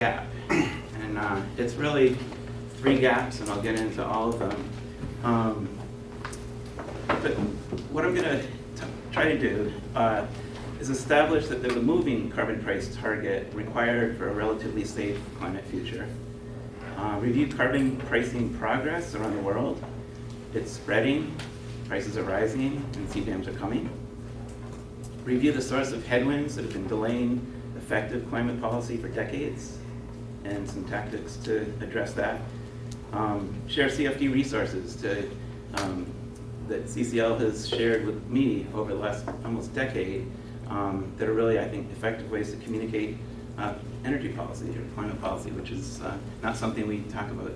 gap. And it's really three gaps, and I'll get into all of them. But what I'm going to try to do is establish that there's a moving carbon price target required for a relatively safe climate future. Review carbon pricing progress around the world. It's spreading, prices are rising, and CBAMs are coming. Review the source of headwinds that have been delaying effective climate policy for decades, and some tactics to address that. Share CFD resources that CCL has shared with me over the last almost decade that are really, I think, effective ways to communicate energy policy or climate policy, which is not something we talk about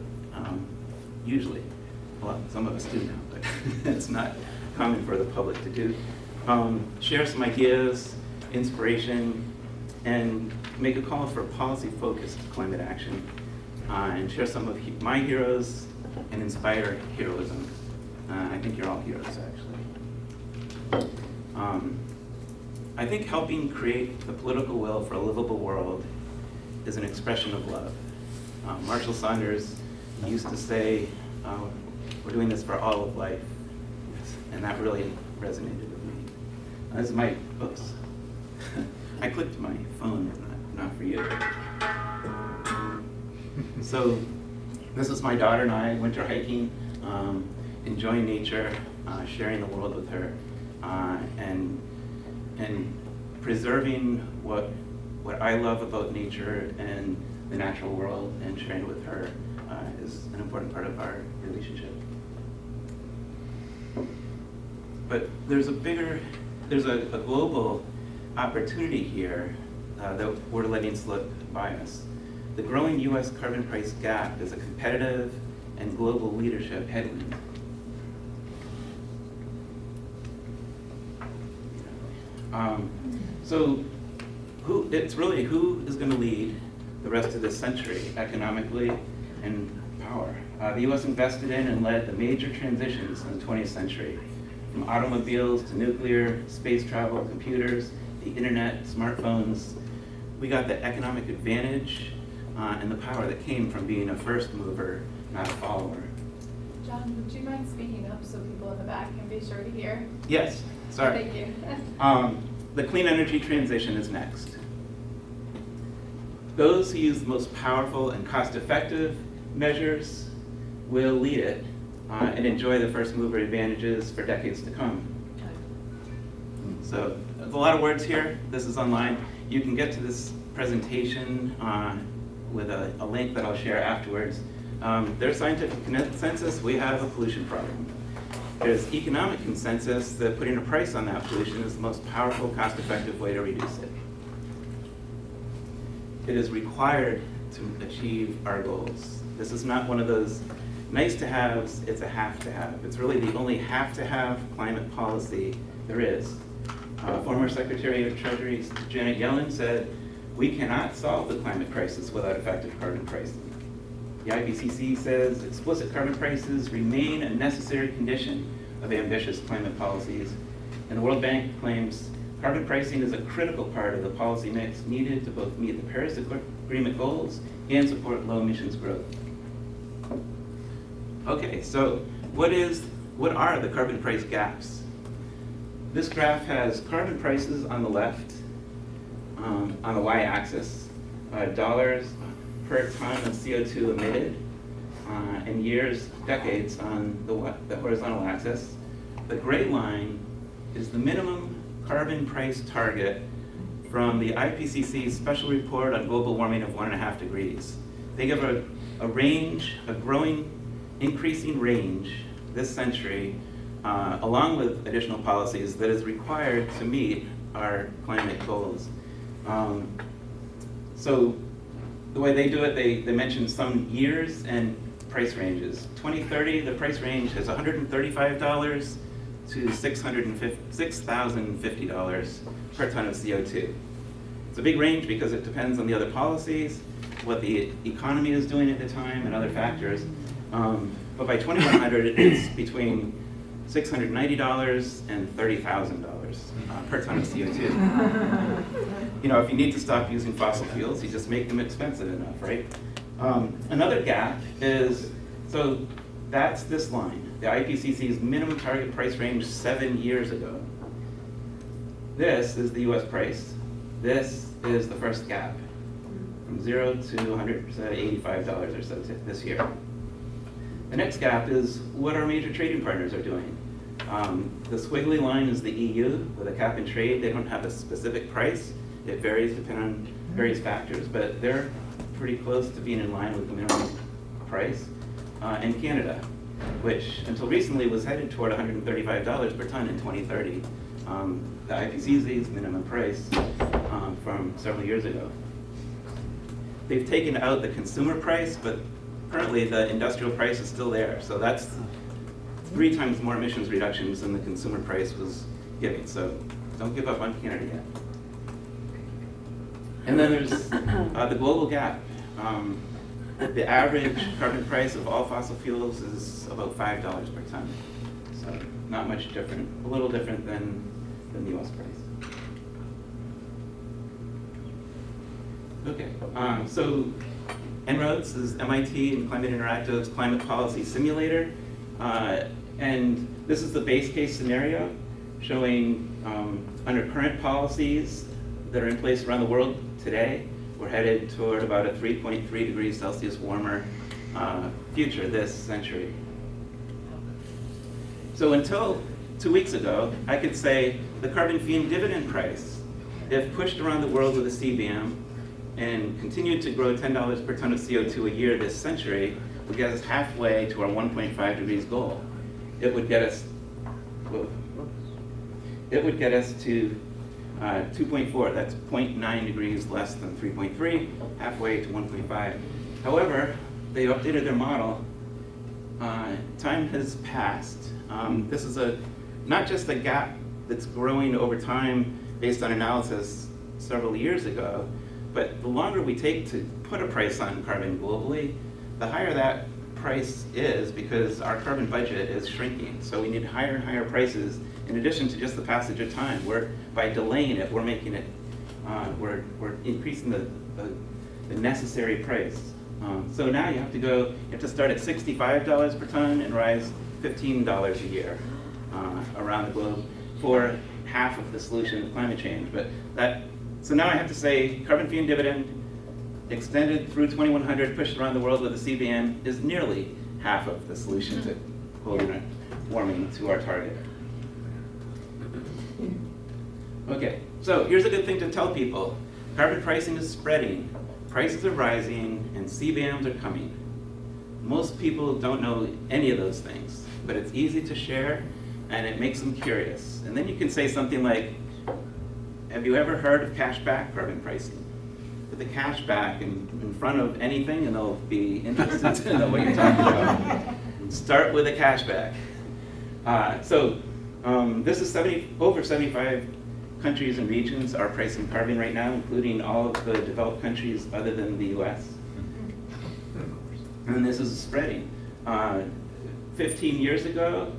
usually. Well, some of us do now, but it's not common for the public to do. Share some ideas, inspiration, and make a call for policy-focused climate action, and share some of my heroes and inspire heroism. I think you're all heroes, actually. I think helping create the political will for a livable world is an expression of love. Marshall Saunders used to say, we're doing this for all of life, and that really resonated with me. This is my, oops. I clicked my phone, not for you. So this is my daughter and I, winter hiking, enjoying nature, sharing the world with her, and preserving what I love about nature and the natural world, and sharing it with her is an important part of our relationship. But there's a global opportunity here that we're letting slip by us. The growing U.S. carbon price gap is a competitive and global leadership headwind. So it's really who is going to lead the rest of this century economically and power. The U.S. invested in and led the major transitions in the 20th century, from automobiles to nuclear, space travel, computers, the internet, smartphones. We got the economic advantage and the power that came from being a first mover, not a follower. John, would you mind speaking up so people in the back can be sure to hear? Yes, sorry. Thank you. The clean energy transition is next. Those who use the most powerful and cost-effective measures will lead it and enjoy the first mover advantages for decades to come. So there's a lot of words here. This is online. You can get to this presentation with a link that I'll share afterwards. There's scientific consensus, we have a pollution problem. There's economic consensus that putting a price on that pollution is the most powerful, cost-effective way to reduce it. It is required to achieve our goals. This is not one of those nice-to-haves, it's a have-to-have. It's really the only have-to-have climate policy there is. Former Secretary of Treasury Janet Yellen said, we cannot solve the climate crisis without effective carbon pricing. The IPCC says explicit carbon prices remain a necessary condition of ambitious climate policies. And the World Bank claims carbon pricing is a critical part of the policy mix needed to both meet the Paris Agreement goals and support low emissions growth. Okay, so what are the carbon price gaps? This graph has carbon prices on the left, on the y-axis, dollars per ton of CO2 emitted, and years, decades on the horizontal axis. The gray line is the minimum carbon price target from the IPCC special report on global warming of 1.5 degrees. They give a range, a growing, increasing range this century, along with additional policies that is required to meet our climate goals. So the way they do it, they mention some years and price ranges. 2030, the price range is $135 to $6,050 per ton of CO2. It's a big range because it depends on the other policies, what the economy is doing at the time, and other factors. But by 2100, it's between $690 and $30,000 per ton of CO2. you know, if you need to stop using fossil fuels, you just make them expensive enough, right? Another gap is, so that's this line, the IPCC's minimum target price range 7 years ago. This is the US price. This is the first gap, from 0 to $185 or so this year. The next gap is what our major trading partners are doing. The squiggly line is the EU with a cap and trade. They don't have a specific price. It varies depending on various factors, but they're pretty close to being in line with the minimum price. And Canada, which until recently was headed toward $135 per ton in 2030. The IPCC's minimum price from several years ago. They've taken out the consumer price, but currently the industrial price is still there. So that's 3 times more emissions reductions than the consumer price was giving. So don't give up on Canada yet. And then there's the global gap. The average carbon price of all fossil fuels is about $5 per ton. So not much different, a little different than the US price. Okay, so En-ROADS is MIT and Climate Interactive's climate policy simulator. And this is the base case scenario showing under current policies that are in place around the world today, we're headed toward about a 3.3 degrees Celsius warmer future this century. So until 2 weeks ago, I could say the carbon fee and dividend price, if pushed around the world with a CBAM and continued to grow $10 per ton of CO2 a year this century, would get us halfway to our 1.5 degrees goal. It would get us, to 2.4, that's 0.9 degrees less than 3.3, halfway to 1.5. However, they updated their model. Time has passed. This is not just a gap that's growing over time based on analysis several years ago, but the longer we take to put a price on carbon globally, the higher that price is because our carbon budget is shrinking. So we need higher and higher prices in addition to just the passage of time. By delaying it, we're making it, we're increasing the necessary price. So now you have to start at $65 per ton and rise $15 a year around the globe for half of the solution to climate change. So now I have to say carbon fee and dividend extended through 2100, pushed around the world with a CBAM, is nearly half of the solution to global warming to our target. Okay, so here's a good thing to tell people. Carbon pricing is spreading, prices are rising, and CBAMs are coming. Most people don't know any of those things, but it's easy to share, and it makes them curious. And then you can say something like, have you ever heard of cashback carbon pricing? Put the cashback in front of anything, and they'll be interested to know what you're talking about. Start with a cashback. This is over 75 countries and regions are pricing carbon right now, including all of the developed countries other than the US. And this is spreading. 15 years ago,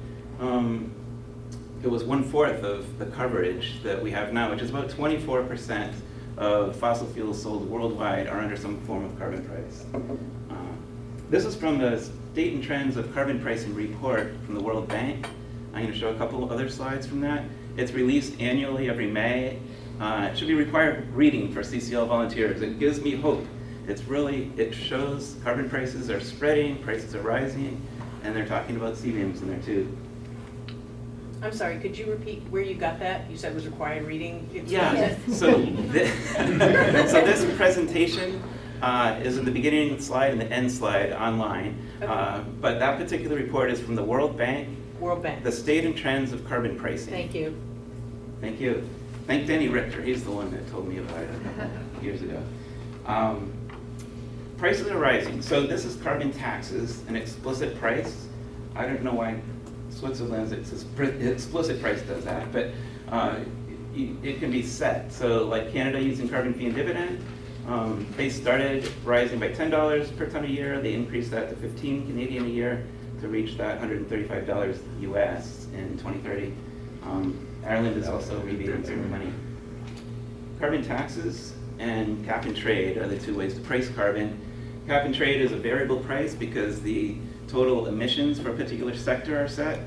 it was 1/4 of the coverage that we have now, which is about 24% of fossil fuels sold worldwide are under some form of carbon price. This is from the State and Trends of Carbon Pricing report from the World Bank. I'm going to show a couple of other slides from that. It's released annually every May. It should be required reading for CCL volunteers. It gives me hope. It shows carbon prices are spreading, prices are rising, and they're talking about CBAMs in there too. I'm sorry, could you repeat where you got that? You said it was required reading? Yeah, so this presentation is in the beginning slide and the end slide online. Okay. But that particular report is from the World Bank. World Bank. The State and Trends of Carbon Pricing. Thank you. Thank you. Thank Danny Richter. He's the one that told me about it a couple years ago. Prices are rising. So this is carbon taxes, an explicit price. I don't know why Switzerland's explicit price does that, but it can be set. So like Canada using carbon fee and dividend, they started rising by $10 per ton a year. They increased that to 15 Canadian a year to reach that $135 US in 2030. Ireland is also rebating some money. carbon taxes and cap and trade are the two ways to price carbon. Cap and trade is a variable price because the total emissions for a particular sector are set.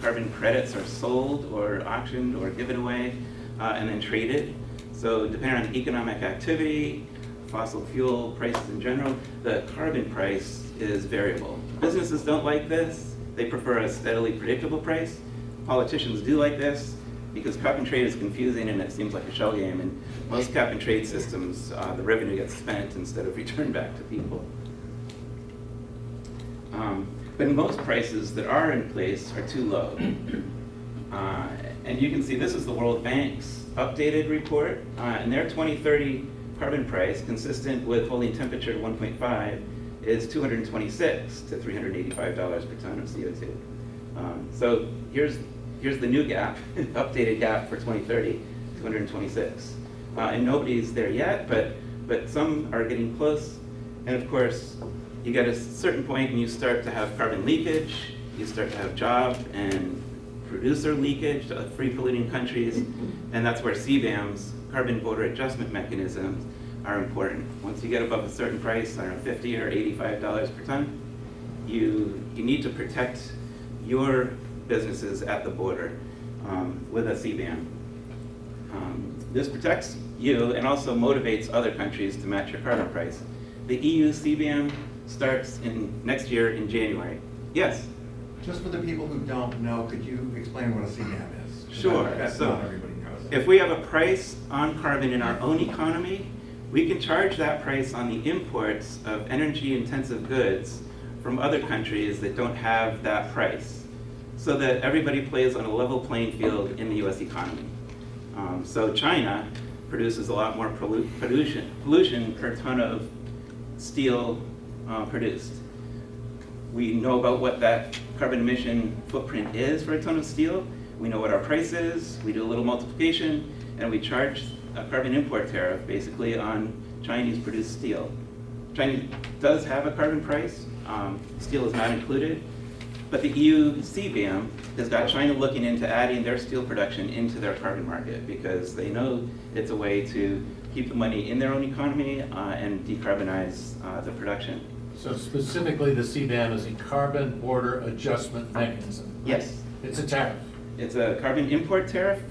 Carbon credits are sold or auctioned or given away and then traded. So depending on economic activity, fossil fuel prices in general, the carbon price is variable. Businesses don't like this. They prefer a steadily predictable price. Politicians do like this because cap and trade is confusing and it seems like a shell game. And most cap and trade systems, the revenue gets spent instead of returned back to people. But most prices that are in place are too low. And you can see this is the World Bank's updated report. And their 2030 carbon price, consistent with holding temperature to 1.5, is $226 to $385 per ton of CO2. So here's the new gap, updated gap for 2030, 226. And nobody's there yet, but some are getting close. And of course, you get a certain point and you start to have carbon leakage, you start to have job and producer leakage to free polluting countries, and that's where CBAMs, carbon border adjustment mechanisms, are important. Once you get above a certain price, I don't know, $50 or $85 per ton, you need to protect your businesses at the border with a CBAM. This protects you and also motivates other countries to match your carbon price. The EU CBAM starts next year in January. Yes? Just for the people who don't know, could you explain what a CBAM is? 'Cause Sure. That's So not everybody knows. if we have a price on carbon in our own economy, we can charge that price on the imports of energy-intensive goods from other countries that don't have that price, so that everybody plays on a level playing field in the US economy. So China produces a lot more pollution per ton of steel produced. We know about what that carbon emission footprint is for a ton of steel. We know what our price is. We do a little multiplication, and we charge a carbon import tariff basically on Chinese produced steel. China does have a carbon price. Steel is not included. But the EU CBAM has got China looking into adding their steel production into their carbon market because they know it's a way to keep the money in their own economy and decarbonize the production. So specifically, the CBAM is a carbon border adjustment mechanism. Yes. It's a tariff. It's a carbon import tariff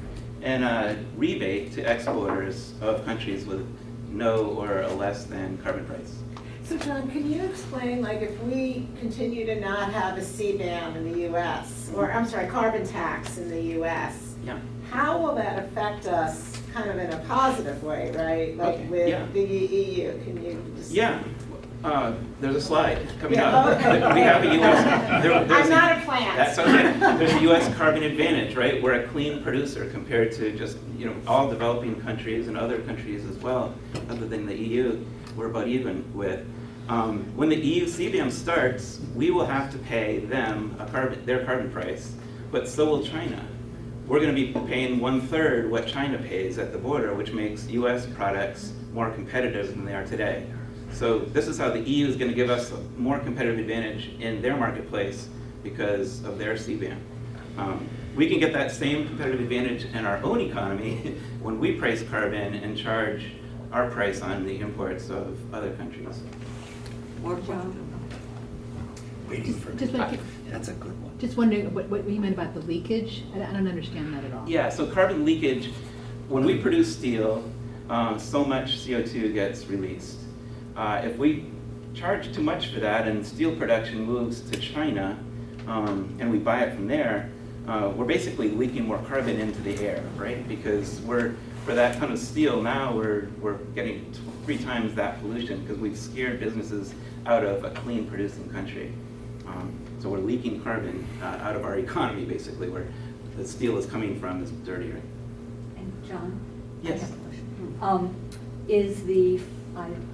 and a rebate to exporters of countries with no or a less than carbon price. So John, can you explain, like, if we continue to not have a CBAM in the US, or I'm sorry, carbon tax in the US, Yeah. how will that affect us kind of in a positive way, right? Like Okay, with yeah. the EU, can you just? Yeah. There's a slide coming Yeah, up. okay. We have a US. There's I'm not a plant. That's okay. There's a US carbon advantage, right? We're a clean producer compared to just, all developing countries and other countries as well, other than the EU, we're about even with. When the EU CBAM starts, we will have to pay them their carbon price, but so will China. We're going to be paying 1/3 what China pays at the border, which makes US products more competitive than they are today. So this is how the EU is going to give us a more competitive advantage in their marketplace because of their CBAM. We can get that same competitive advantage in our own economy when we price carbon and charge our price on the imports of other countries. That's a good one. Just wondering what you meant about the leakage? I don't understand that at all. Yeah, so carbon leakage, when we produce steel, so much CO2 gets released. If we charge too much for that and steel production moves to China and we buy it from there, we're basically leaking more carbon into the air, right? Because for that ton of steel now, we're getting 3 times that pollution because we've scared businesses out of a clean producing country. So we're leaking carbon out of our economy, basically, where the steel is coming from is dirtier. And John? Yes. I have a question.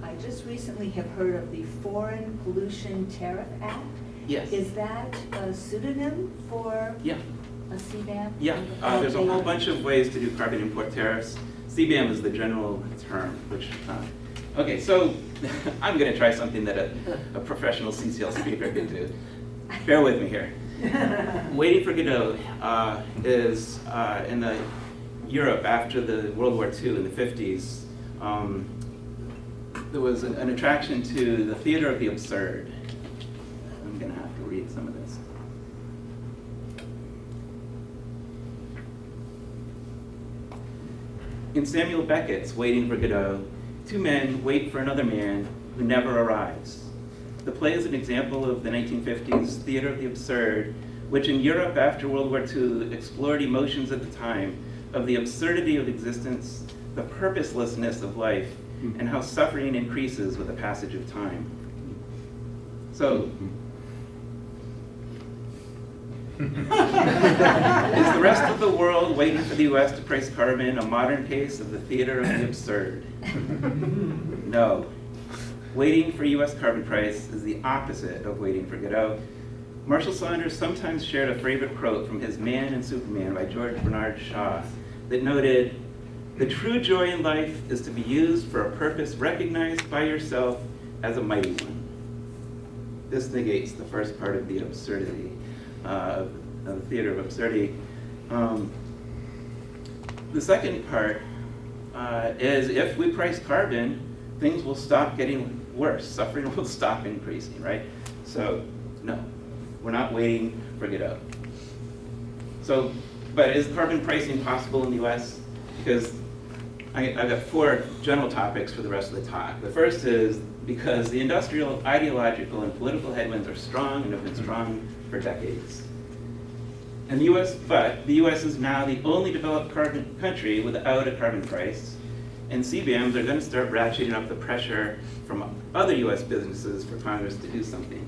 I just recently have heard of the Foreign Pollution Tariff Act. Yes. Is that a pseudonym for Yeah. a CBAM? Yeah, there's a whole bunch of ways to do carbon import tariffs. CBAM is the general term, which, okay, so I'm gonna try something that a professional CCL speaker could do. Bear with me here. Waiting for Godot is in the Europe after the World War II in the 50s, there was an attraction to the theater of the absurd. I'm going to have to read some of this. In Samuel Beckett's Waiting for Godot, two men wait for another man who never arrives. The play is an example of the 1950s theater of the absurd, which in Europe after World War II explored emotions at the time of the absurdity of existence, the purposelessness of life, and how suffering increases with the passage of time. So, is the rest of the world waiting for the US to price carbon a modern case of the theater of the absurd? No. Waiting for US carbon price is the opposite of waiting for Godot. Marshall Saunders sometimes shared a favorite quote from his Man and Superman by George Bernard Shaw that noted, "The true joy in life is to be used for a purpose recognized by yourself as a mighty one." This negates the first part of the absurdity, of the theater of absurdity. The second part is if we price carbon, things will stop getting worse. Suffering will stop increasing, right? So, no, we're not waiting for Godot. So, but is carbon pricing possible in the US? Because I've got 4 general topics for the rest of the talk. The first is because the industrial, ideological, and political headwinds are strong and have been strong for decades. And the US is now the only developed carbon country without a carbon price, and CBAMs are going to start ratcheting up the pressure from other US businesses for Congress to do something.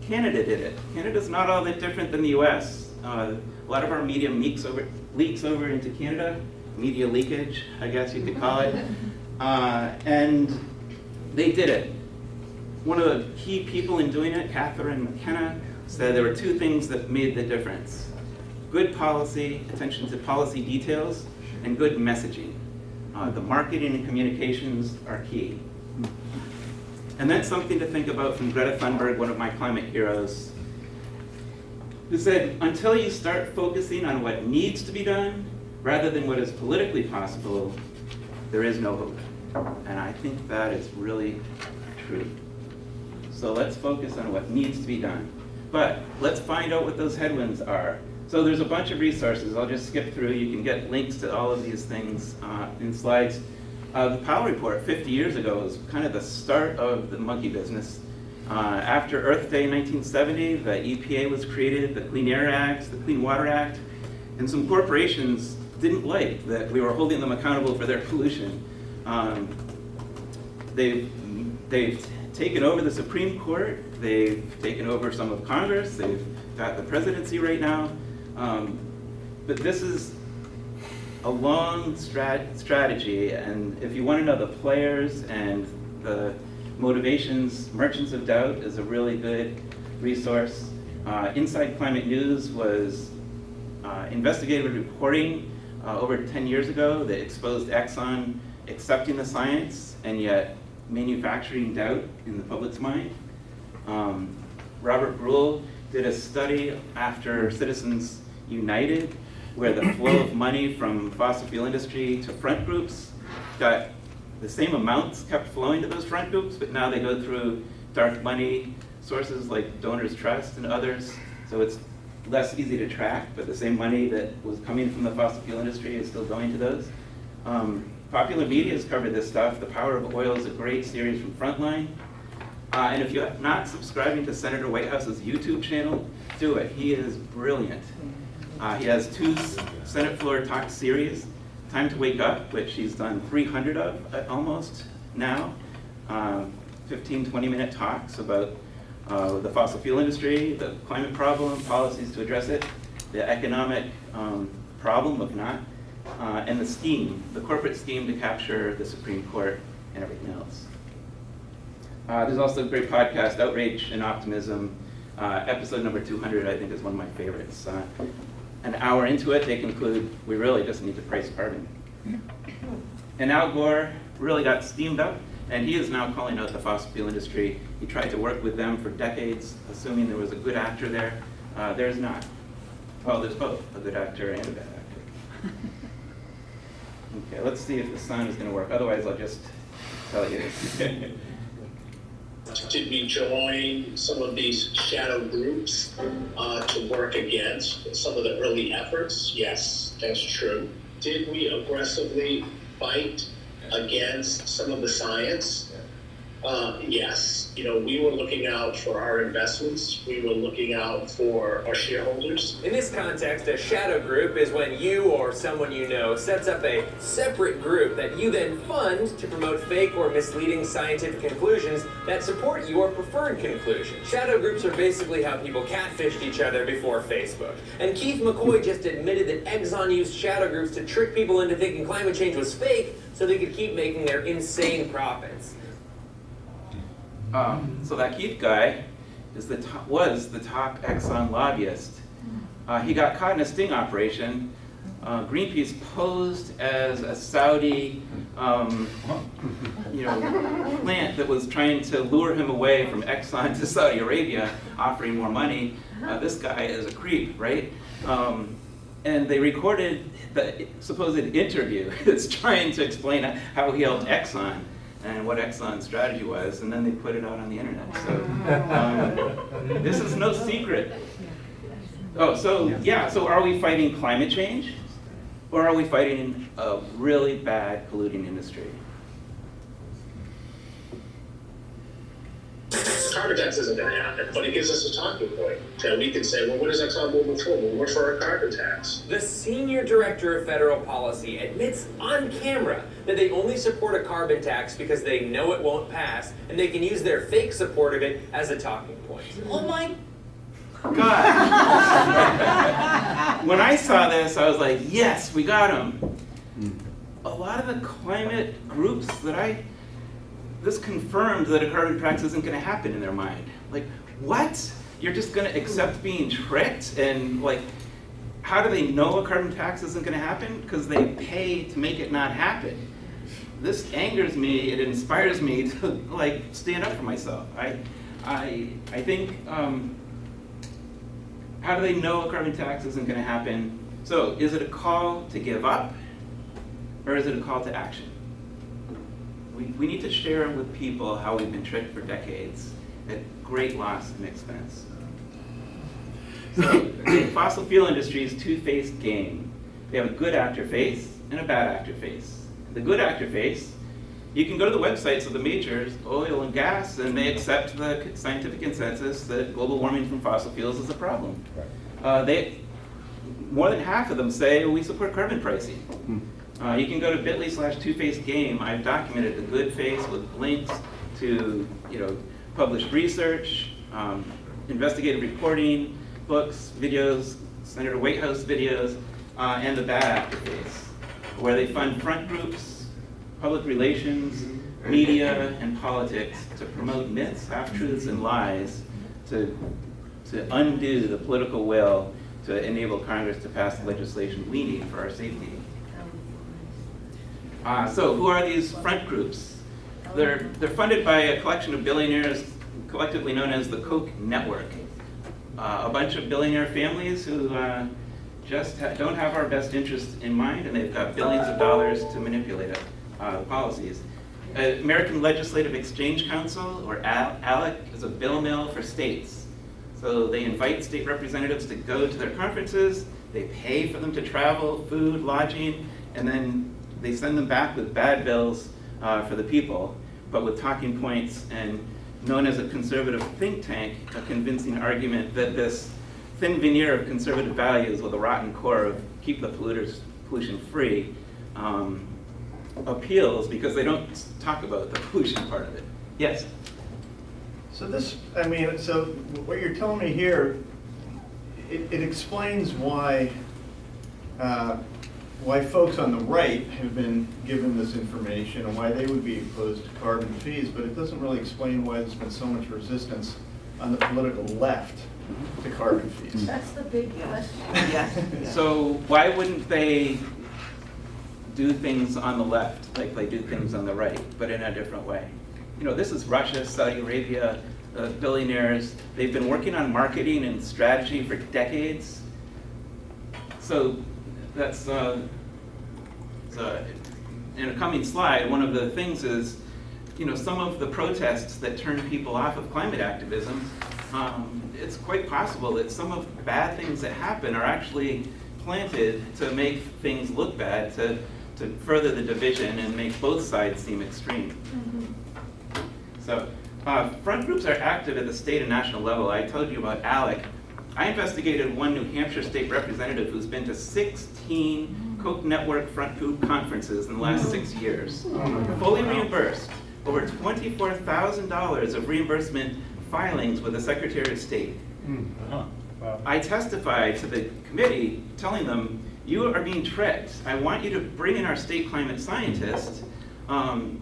Canada did it. Canada's not all that different than the US. A lot of our media leaks over into Canada, media leakage, I guess you could call it, and they did it. One of the key people in doing it, Catherine McKenna, said there were 2 things that made the difference: good policy, attention to policy details, and good messaging. The marketing and communications are key. And that's something to think about from Greta Thunberg, one of my climate heroes, who said, until you start focusing on what needs to be done rather than what is politically possible, there is no hope. And I think that is really true. So let's focus on what needs to be done. But let's find out what those headwinds are. So there's a bunch of resources. I'll just skip through. You can get links to all of these things in slides. The Powell Report 50 years ago was kind of the start of the monkey business. After Earth Day in 1970, the EPA was created, the Clean Air Act, the Clean Water Act, and some corporations didn't like that we were holding them accountable for their pollution. They've taken over the Supreme Court, they've taken over some of Congress, they've got the presidency right now. But this is a long strategy, and if you want to know the players and the motivations, Merchants of Doubt is a really good resource. Inside Climate News was investigative reporting over 10 years ago that exposed Exxon accepting the science and yet manufacturing doubt in the public's mind. Robert Brule did a study after Citizens United where the flow of money from fossil fuel industry to front groups got the same amounts kept flowing to those front groups, but now they go through dark money sources like Donors Trust and others, so it's less easy to track, but the same money that was coming from the fossil fuel industry is still going to those. Popular media has covered this stuff. The Power of Oil is a great series from Frontline. And if you're not subscribing to Senator Whitehouse's YouTube channel, do it. He is brilliant. He has 2 Senate floor talk series, Time to Wake Up, which he's done 300 of almost now, 15, 20-minute talks about the fossil fuel industry, the climate problem, policies to address it, the economic problem of not, and the scheme, the corporate scheme to capture the Supreme Court and everything else. There's also a great podcast, Outrage and Optimism. Episode number 200, I think, is one of my favorites. An hour into it, they conclude, we really just need to price carbon. And Al Gore really got steamed up, and he is now calling out the fossil fuel industry. He tried to work with them for decades, assuming there was a good actor there. There's not. Well, there's both, a good actor and a bad actor. Okay, let's see if the sound is gonna work, otherwise I'll just tell you. Did we join some of these shadow groups to work against some of the early efforts? Yes, that's true. Did we aggressively fight against some of the science? Yes. You know, we were looking out for our investments. We were looking out for our shareholders. In this context, a shadow group is when you or someone you know sets up a separate group that you then fund to promote fake or misleading scientific conclusions that support your preferred conclusion. Shadow groups are basically how people catfished each other before Facebook. And Keith McCoy just admitted that Exxon used shadow groups to trick people into thinking climate change was fake so they could keep making their insane profits. So that Keith guy was the top Exxon lobbyist. He got caught in a sting operation. Greenpeace posed as a Saudi, plant that was trying to lure him away from Exxon to Saudi Arabia, offering more money. This guy is a creep, right? And they recorded the supposed interview that's trying to explain how he helped Exxon and what Exxon's strategy was, and then they put it out on the internet. So this is no secret. Oh, so are we fighting climate change, or are we fighting a really bad polluting industry? Carbon tax isn't going to happen, but it gives us a talking point. And we can say, well, what is Exxon moving for? Well, we're for a carbon tax. The senior director of federal policy admits on camera that they only support a carbon tax because they know it won't pass, and they can use their fake support of it as a talking point. Oh my God. When I saw this, I was like, yes, we got him. A lot of the climate groups this confirmed that a carbon tax isn't going to happen in their mind. Like, what? You're just going to accept being tricked? And like, how do they know a carbon tax isn't going to happen? Because they pay to make it not happen. This angers me. It inspires me to like stand up for myself. I think. How do they know a carbon tax isn't going to happen? So, is it a call to give up, or is it a call to action? We need to share with people how we've been tricked for decades at great loss and expense. So, the fossil fuel industry is a two-faced game. They have a good actor face and a bad actor face. The good actor face, you can go to the websites of the majors, oil and gas, and they accept the scientific consensus that global warming from fossil fuels is a problem. More than half of them say we support carbon pricing. You can go to bit.ly/two-faced-game. I've documented the good face with links to published research, investigative reporting, books, videos, Senator Whitehouse videos, and the bad actor face, where they fund front groups, public relations, media, and politics to promote myths, half-truths, and lies to undo the political will to enable Congress to pass the legislation we need for our safety. So who are these front groups? They're funded by a collection of billionaires collectively known as the Koch network. A bunch of billionaire families who don't have our best interests in mind, and they've got billions of dollars to manipulate policies. American Legislative Exchange Council, or ALEC, is a bill mill for states. So they invite state representatives to go to their conferences, they pay for them to travel, food, lodging, and then they send them back with bad bills for the people, but with talking points and known as a conservative think tank, a convincing argument that this thin veneer of conservative values with a rotten core of keep the pollution free appeals because they don't talk about the pollution part of it. Yes? So so what you're telling me here, it explains why folks on the right have been given this information and why they would be opposed to carbon fees, but it doesn't really explain why there's been so much resistance on the political left to carbon fees. That's the big question. So why wouldn't they do things on the left like they do things on the right, but in a different way? This is Russia, Saudi Arabia, billionaires. They've been working on marketing and strategy for decades. So that's in a coming slide, one of the things is, some of the protests that turn people off of climate activism, it's quite possible that some of the bad things that happen are actually planted to make things look bad, to further the division and make both sides seem extreme. So, front groups are active at the state and national level. I told you about ALEC. I investigated one New Hampshire state representative who's been to 16 Koch Network front group conferences in the last 6 years. Fully reimbursed. Over $24,000 of reimbursement filings with the Secretary of State. I testified to the committee telling them, you are being tricked. I want you to bring in our state climate scientists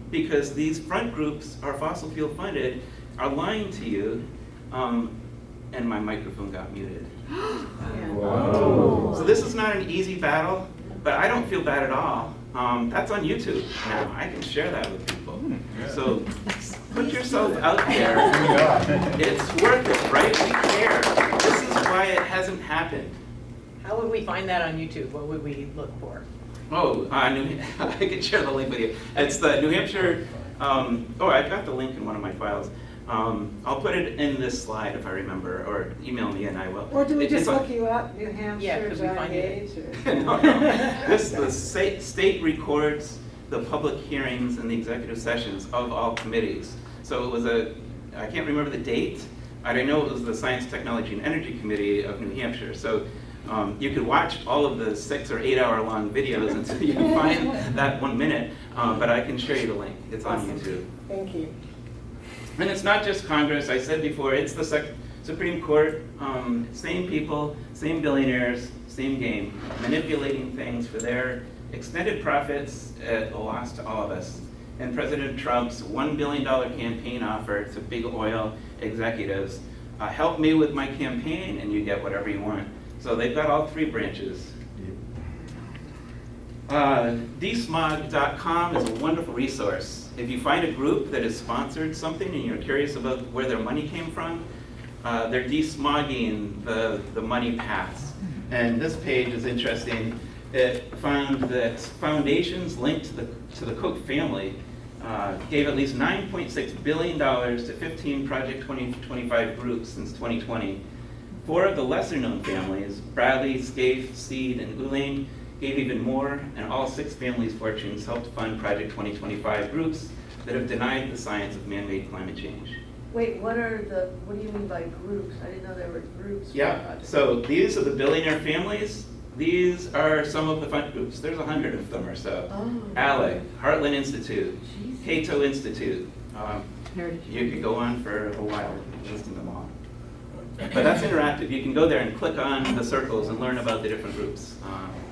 because these front groups are fossil fuel funded, are lying to you, and my microphone got muted. So this is not an easy battle, but I don't feel bad at all. That's on YouTube now. I can share that with people. So put yourself out there. It's worth it, right? We care. This is why it hasn't happened. How would we find that on YouTube? What would we look for? Oh, I can share the link with you. It's the New Hampshire, I've got the link in one of my files. I'll put it in this slide if I remember, or email me and I will. Or do we just It's look you up, New Hampshire, Yeah, could we find Gage? The state records the public hearings and the executive sessions of all committees. So it was I can't remember the date, I know it was the Science, Technology, and Energy Committee of New Hampshire. So you could watch all of the 6 or 8 hour long videos until you find that 1 minute, but I can share you the link. It's on YouTube. Thank you. And it's not just Congress, I said before, it's the Supreme Court, same people, same billionaires, same game, manipulating things for their extended profits at a loss to all of us. And President Trump's $1 billion campaign offer to big oil executives, help me with my campaign and you get whatever you want. So they've got all 3 branches. Desmog.com is a wonderful resource. If you find a group that has sponsored something and you're curious about where their money came from, they're desmogging the money paths. And this page is interesting. It found that foundations linked to the Koch family gave at least $9.6 billion to 15 Project 2025 groups since 2020. 4 of the lesser-known families, Bradley, Scaife, Seed, and Ullane, gave even more, and all 6 families' fortunes helped fund Project 2025 groups that have denied the science of man-made climate change. Wait, what do you mean by groups? I didn't know there were groups. Yeah, so these are the billionaire families. These are some of the fund groups. There's 100 of them or so. ALEC, Heartland Institute, Cato Institute. You could go on for a while listing them all. But that's interactive. You can go there and click on the circles and learn about the different groups.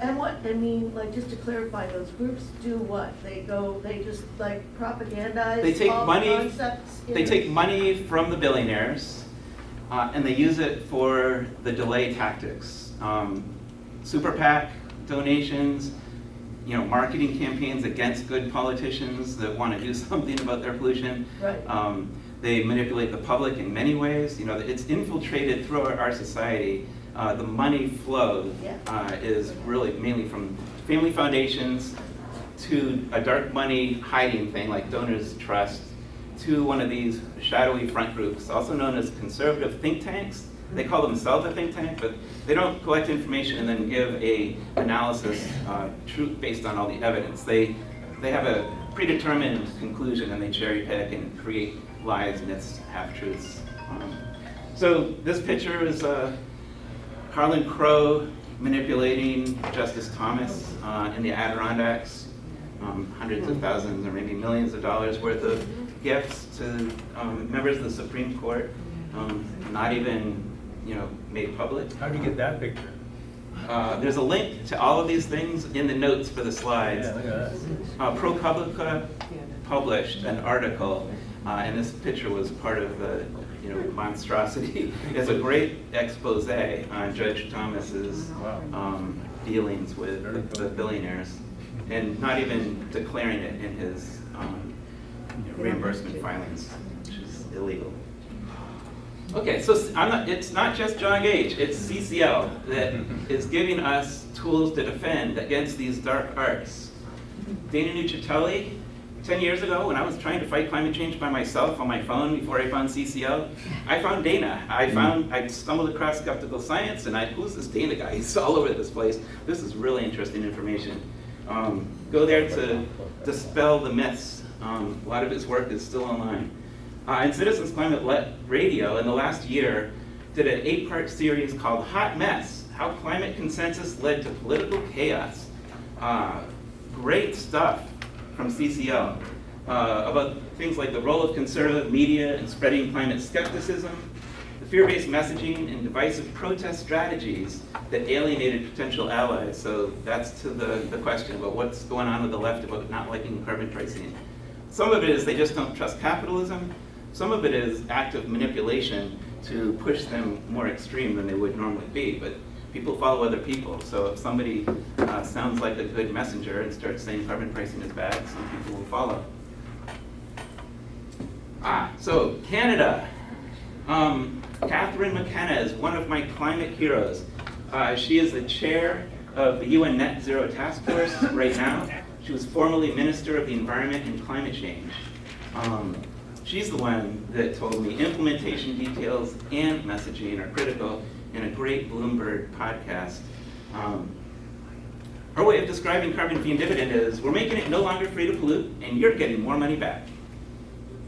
And just to clarify, those groups do what? They just propagandize They take all money. the concepts? They take money from the billionaires, and they use it for the delay tactics. Super PAC donations, marketing campaigns against good politicians that want to do something about their pollution. Right. They manipulate the public in many ways. It's infiltrated through our society. The money flow is really mainly from family foundations to a dark money hiding thing like Donors Trust to one of these shadowy front groups, also known as conservative think tanks. They call themselves a think tank, but they don't collect information and then give a analysis truth based on all the evidence. They have a predetermined conclusion and they cherry pick and create lies, myths, half-truths. So this picture is Harlan Crow manipulating Justice Thomas in the Adirondacks, hundreds of thousands or maybe millions of dollars worth of gifts to members of the Supreme Court, not even made public. How do you get that picture? There's a link to all of these things in the notes for the slides. Yeah, look at that. ProPublica published an article, and this picture was part of the monstrosity. It's a great expose on Judge Thomas's dealings with the billionaires, and not even declaring it in his reimbursement filings, which is illegal. Okay, so it's not just John Gage, it's CCL that is giving us tools to defend against these dark arts. Dana Nuccitelli. 10 years ago, when I was trying to fight climate change by myself on my phone before I found CCL, I found Dana. I stumbled across Skeptical Science, and who's this Dana guy? He's all over this place. This is really interesting information. Go there to dispel the myths. A lot of his work is still online. And Citizens Climate Radio, in the last year, did an 8-part series called Hot Mess, How Climate Consensus Led to Political Chaos. Great stuff from CCL about things like the role of conservative media in spreading climate skepticism, the fear-based messaging and divisive protest strategies that alienated potential allies. So that's to the question about what's going on with the left about not liking carbon pricing. Some of it is they just don't trust capitalism. Some of it is active manipulation to push them more extreme than they would normally be. But people follow other people. So if somebody sounds like a good messenger and starts saying carbon pricing is bad, some people will follow. So Canada. Catherine McKenna is one of my climate heroes. She is the chair of the UN Net Zero Task Force right now. She was formerly Minister of the Environment and Climate Change. She's the one that told me implementation details and messaging are critical in a great Bloomberg podcast. Her way of describing carbon fee and dividend is, we're making it no longer free to pollute, and you're getting more money back.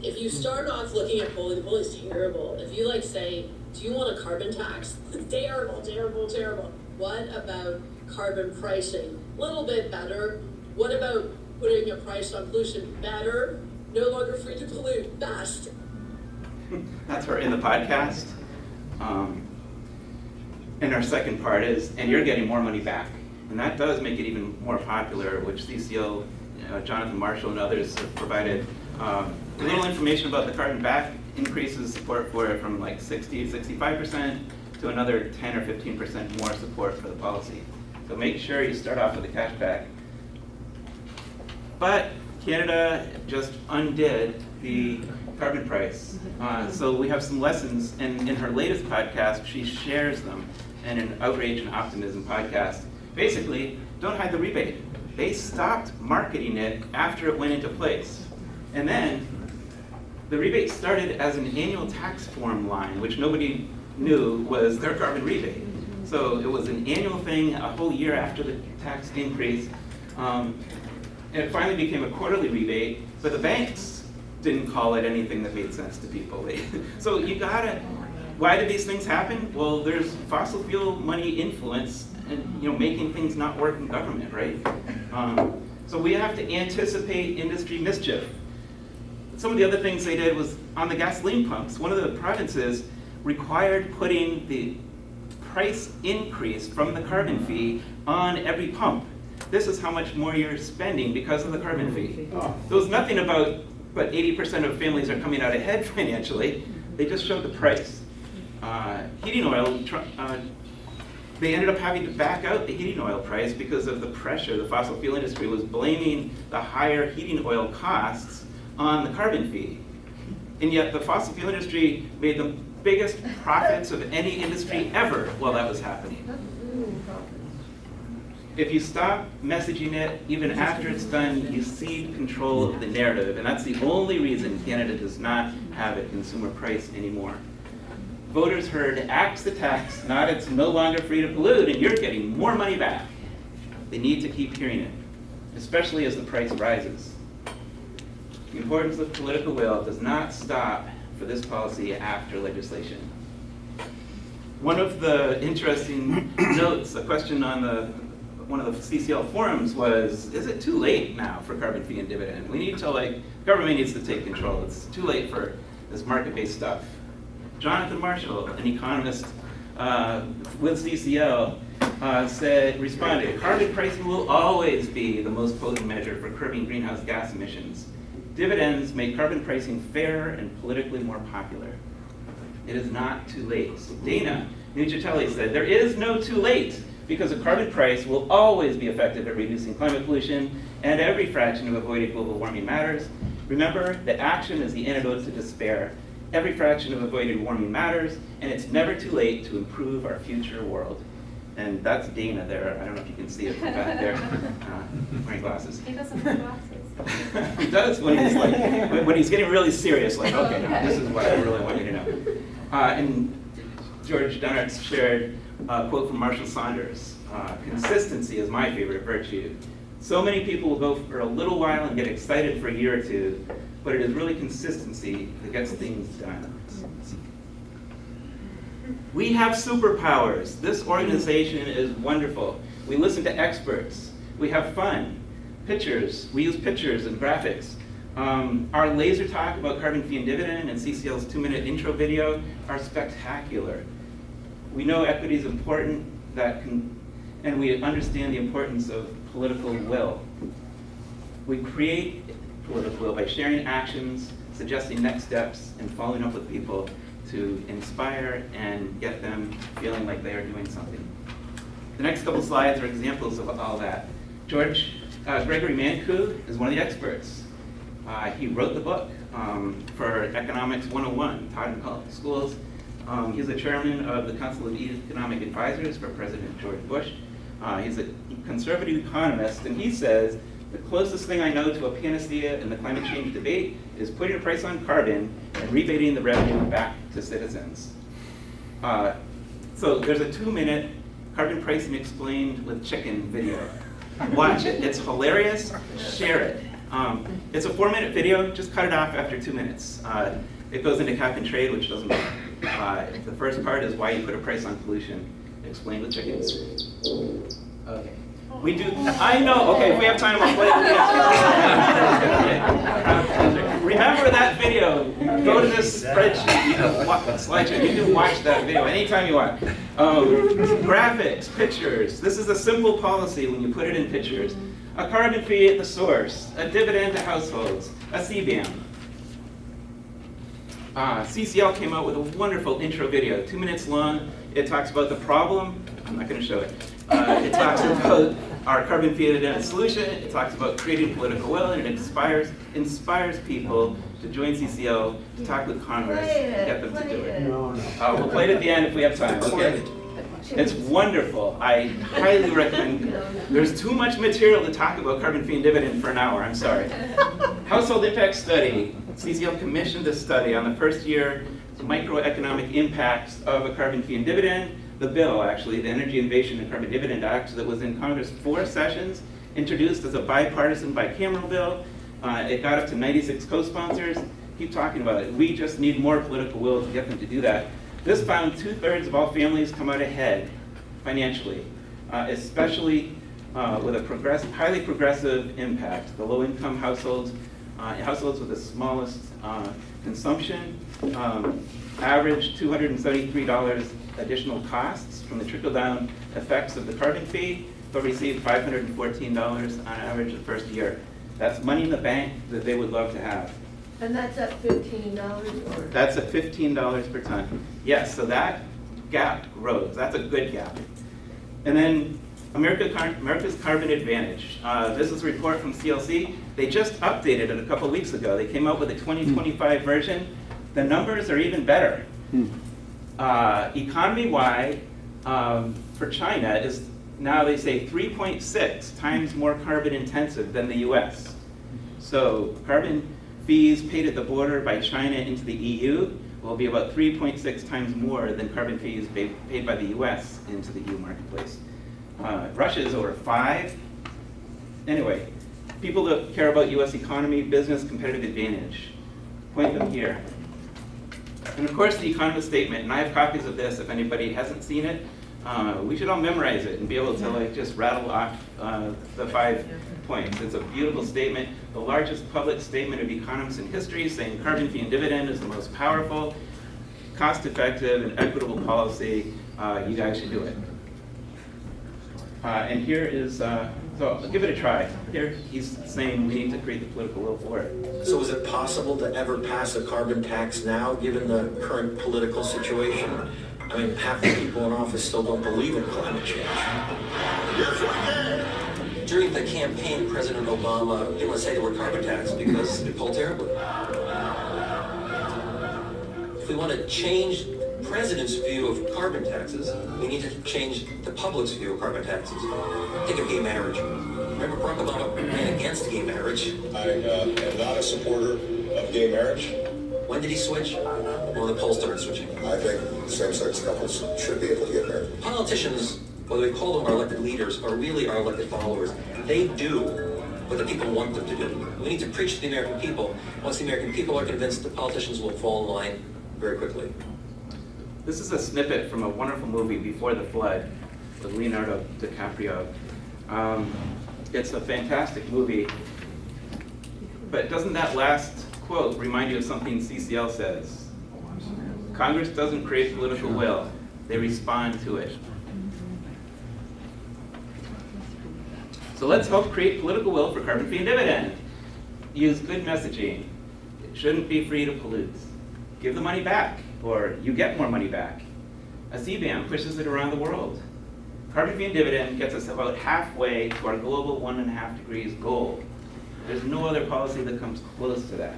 If you start off looking at polling, the polling is terrible. If you say, do you want a carbon tax? Terrible, terrible, terrible. What about carbon pricing? A little bit better. What about putting a price on pollution? Better. No longer free to pollute. Best. That's her in the podcast. And our second part is, and you're getting more money back. And that does make it even more popular, which CCL, Jonathan Marshall and others have provided a little information about the carbon back increases support for it from 60 to 65% to another 10 or 15% more support for the policy. So make sure you start off with the cash back. But Canada just undid the carbon price. So we have some lessons, and in her latest podcast, she shares them in an Outrage and Optimism podcast. Basically, don't hide the rebate. They stopped marketing it after it went into place. And then the rebate started as an annual tax form line, which nobody knew was their carbon rebate. So it was an annual thing a whole year after the tax increase. And it finally became a quarterly rebate, but the banks didn't call it anything that made sense to people. So you gotta, why did these things happen? Well, there's fossil fuel money influence and making things not work in government, right? So we have to anticipate industry mischief. Some of the other things they did was on the gasoline pumps. One of the provinces required putting the price increase from the carbon fee on every pump. This is how much more you're spending because of the carbon fee. There was nothing about, but 80% of families are coming out ahead financially. They just showed the price. Heating oil, they ended up having to back out the heating oil price because of the pressure. The fossil fuel industry was blaming the higher heating oil costs on the carbon fee. And yet the fossil fuel industry made the biggest profits of any industry ever while that was happening. If you stop messaging it, even after it's done, you cede control of the narrative. And that's the only reason Canada does not have a consumer price anymore. Voters heard, axe the tax, not it's no longer free to pollute, and you're getting more money back. They need to keep hearing it, especially as the price rises. The importance of political will does not stop for this policy after legislation. One of the interesting notes, a question on one of the CCL forums was, is it too late now for carbon fee and dividend? We need to, government needs to take control. It's too late for this market-based stuff. Jonathan Marshall, an economist with CCL, responded, carbon pricing will always be the most potent measure for curbing greenhouse gas emissions. Dividends make carbon pricing fairer and politically more popular. It is not too late. Dana Nuccitelli said, there is no too late because a carbon price will always be effective at reducing climate pollution and every fraction of avoided global warming matters. Remember that action is the antidote to despair. Every fraction of avoided warming matters, and it's never too late to improve our future world. And that's Dana there. I don't know if you can see it from back there, wearing glasses. He doesn't have glasses. He does when he's like, when he's getting really serious, like, okay, now this is what I really want you to know. And George Dunart's shared a quote from Marshall Saunders. Consistency is my favorite virtue. So many people will go for a little while and get excited for a year or two, but it is really consistency that gets things done. We have superpowers. This organization is wonderful. We listen to experts. We have fun. Pictures. We use pictures and graphics. Our laser talk about carbon fee and dividend and CCL's 2-minute intro video are spectacular. We know equity is important, and we understand the importance of political will. We create political will by sharing actions, suggesting next steps, and following up with people to inspire and get them feeling like they are doing something. The next couple slides are examples of all that. Gregory Mankiw is one of the experts. He wrote the book for Economics 101, taught in public schools. He's the chairman of the Council of Economic Advisors for President George Bush. He's a conservative economist, and he says, the closest thing I know to a panacea in the climate change debate is putting a price on carbon and rebating the revenue back to citizens. So there's a 2-minute carbon pricing explained with chicken video. Watch it, it's hilarious, share it. It's a 4-minute video, just cut it off after 2 minutes. It goes into cap and trade, which doesn't matter. The first part is why you put a price on pollution, explained with chickens. Okay. We do, I know, okay, if we have time, I'll play it. Remember that video. Go to this spreadsheet, you know, slideshow. You can watch that video anytime you want. Graphics, pictures. This is a simple policy when you put it in pictures. A carbon fee at the source, a dividend to households, a CBAM. CCL came out with a wonderful intro video, 2 minutes long. It talks about the problem. I'm not going to show it. It talks about our carbon fee and dividend solution. It talks about creating political will, and it inspires people to join CCL, to talk with Congress, and get them to do it. We'll play it at the end if we have time. Okay. It's wonderful. I highly recommend it. There's too much material to talk about carbon fee and dividend for an hour. I'm sorry. Household impact study. CCL commissioned a study on the first year microeconomic impacts of a carbon fee and dividend. The bill, actually, the Energy Innovation and Carbon Dividend Act, that was in Congress 4 sessions, introduced as a bipartisan bicameral bill. It got up to 96 co-sponsors. Keep talking about it. We just need more political will to get them to do that. This found 2/3 of all families come out ahead financially, especially with a highly progressive impact. The low-income households, households with the smallest consumption, average $273 additional costs from the trickle-down effects of the carbon fee, but received $514 on average the first year. That's money in the bank that they would love to have. And that's at $15 or? That's at $15 per ton. Yes, so that gap grows. That's a good gap. And then America's Carbon Advantage. This is a report from CLC. They just updated it a couple weeks ago. They came out with a 2025 version. The numbers are even better. Economy-wide, for China is now, they say, 3.6 times more carbon intensive than the US. So carbon fees paid at the border by China into the EU will be about 3.6 times more than carbon fees paid by the US into the EU marketplace. Russia is over 5. Anyway, people that care about US economy, business, competitive advantage, point them here. And of course, the Economist Statement, and I have copies of this if anybody hasn't seen it. We should all memorize it and be able to like just rattle off the 5 points. It's a beautiful statement, the largest public statement of economists in history, saying carbon fee and dividend is the most powerful, cost-effective, and equitable policy. You guys should do it. And here is, so give it a try. Here he's saying we need to create the political will for it. So is it possible to ever pass a carbon tax now, given the current political situation? I mean, half the people in office still don't believe in climate change. Yes, we can. During the campaign, President Obama didn't want to say the word carbon tax because it pulled terribly. If we want to change president's view of carbon taxes, we need to change the public's view of carbon taxes. Think of gay marriage. Remember Barack Obama ran against gay marriage? I am not a supporter of gay marriage. When did he switch? Well, the polls started switching. I think same-sex couples should be able to get married. Politicians, whether we call them our elected leaders or really our elected followers, they do what the people want them to do. We need to preach to the American people. Once the American people are convinced, the politicians will fall in line very quickly. This is a snippet from a wonderful movie, Before the Flood, with Leonardo DiCaprio. It's a fantastic movie, but doesn't that last quote remind you of something CCL says? Congress doesn't create political will, they respond to it. So let's help create political will for carbon fee and dividend. Use good messaging. It shouldn't be free to pollute. Give the money back, or you get more money back. A CBAM pushes it around the world. Carbon fee and dividend gets us about halfway to our global 1.5 degrees goal. There's no other policy that comes close to that.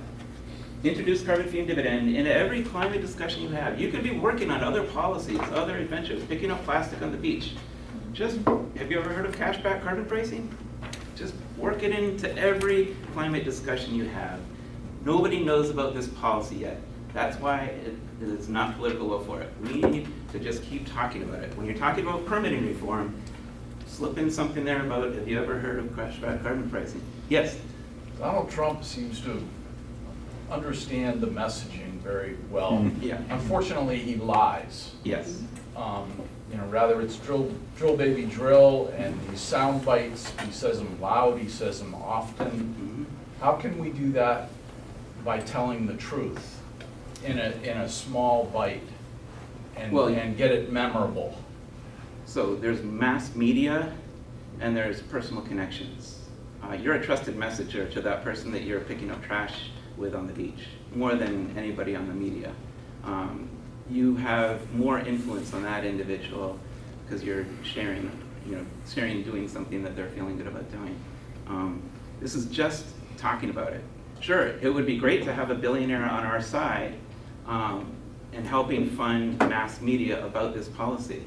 Introduce carbon fee and dividend in every climate discussion you have. You could be working on other policies, other adventures, picking up plastic on the beach. Just, have you ever heard of cashback carbon pricing? Just work it into every climate discussion you have. Nobody knows about this policy yet. That's why it's not political will for it. We need to just keep talking about it. When you're talking about permitting reform, slip in something there about, have you ever heard of cashback carbon pricing? Yes? Donald Trump seems to understand the messaging very well. Yeah. Unfortunately, he lies. Yes. Rather it's drill baby drill, and these sound bites, he says them loud, he says them often. How can we do that by telling the truth in a small bite and get it memorable? So there's mass media and there's personal connections. You're a trusted messenger to that person that you're picking up trash with on the beach, more than anybody on the media. You have more influence on that individual because you're sharing doing something that they're feeling good about doing. This is just talking about it. Sure, it would be great to have a billionaire on our side and helping fund mass media about this policy.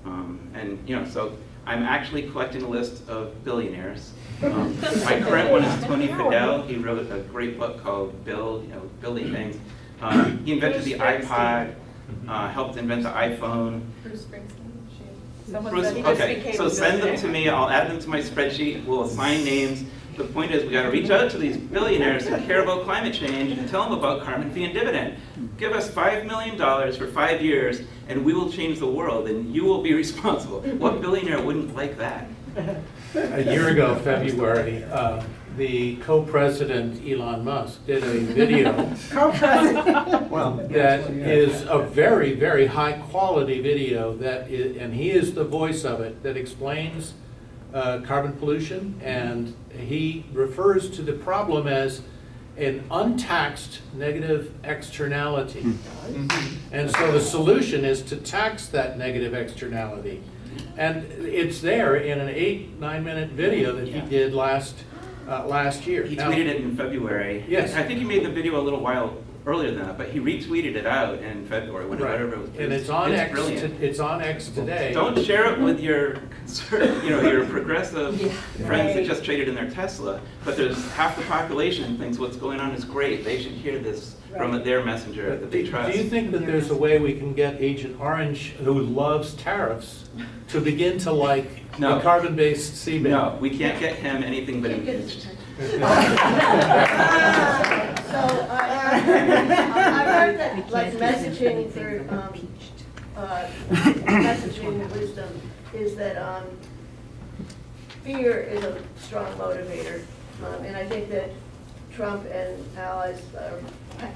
So I'm actually collecting a list of billionaires. My current one is Tony Fadell. He wrote a great book called Building Things. He invented the iPod, helped invent the iPhone. Bruce Springsteen. Okay, so send them to me. I'll add them to my spreadsheet. We'll assign names. The point is, we got to reach out to these billionaires who care about climate change and tell them about carbon fee and dividend. Give us $5 million for 5 years, and we will change the world, and you will be responsible. What billionaire wouldn't like that? A year ago, February, the co-president Elon Musk did a video that is a very, very high quality video and he is the voice of it, that explains carbon pollution, and he refers to the problem as an untaxed negative externality. And so the solution is to tax that negative externality. And it's there in an 8-9 minute video that he did last year. He tweeted it in February. Yes. I think he made the video a little while earlier than that, but he retweeted it out in February, whenever it was. And it's on X. Brilliant. It's on X today. Don't share it with your your progressive friends that just traded in their Tesla. But there's half the population thinks what's going on is great. They should hear this from their messenger that they trust. Do you think that there's a way we can get Agent Orange, who loves tariffs, to begin to like the carbon-based CBAM? No, we can't get him anything but impeached. So I've heard that like messaging through messaging wisdom is that fear is a strong motivator, and I think that Trump and allies are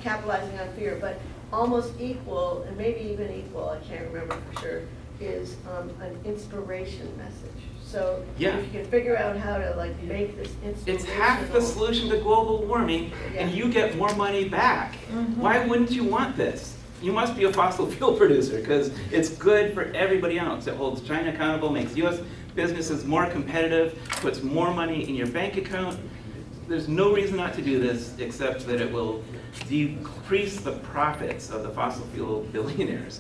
capitalizing on fear, but almost equal, and maybe even equal, I can't remember for sure, is an inspiration message. So if you can figure out how to like make this inspirational. It's half the solution to global warming, and you get more money back. Why wouldn't you want this? You must be a fossil fuel producer because it's good for everybody else. It holds China accountable, makes U.S. businesses more competitive, puts more money in your bank account. There's no reason not to do this except that it will decrease the profits of the fossil fuel billionaires.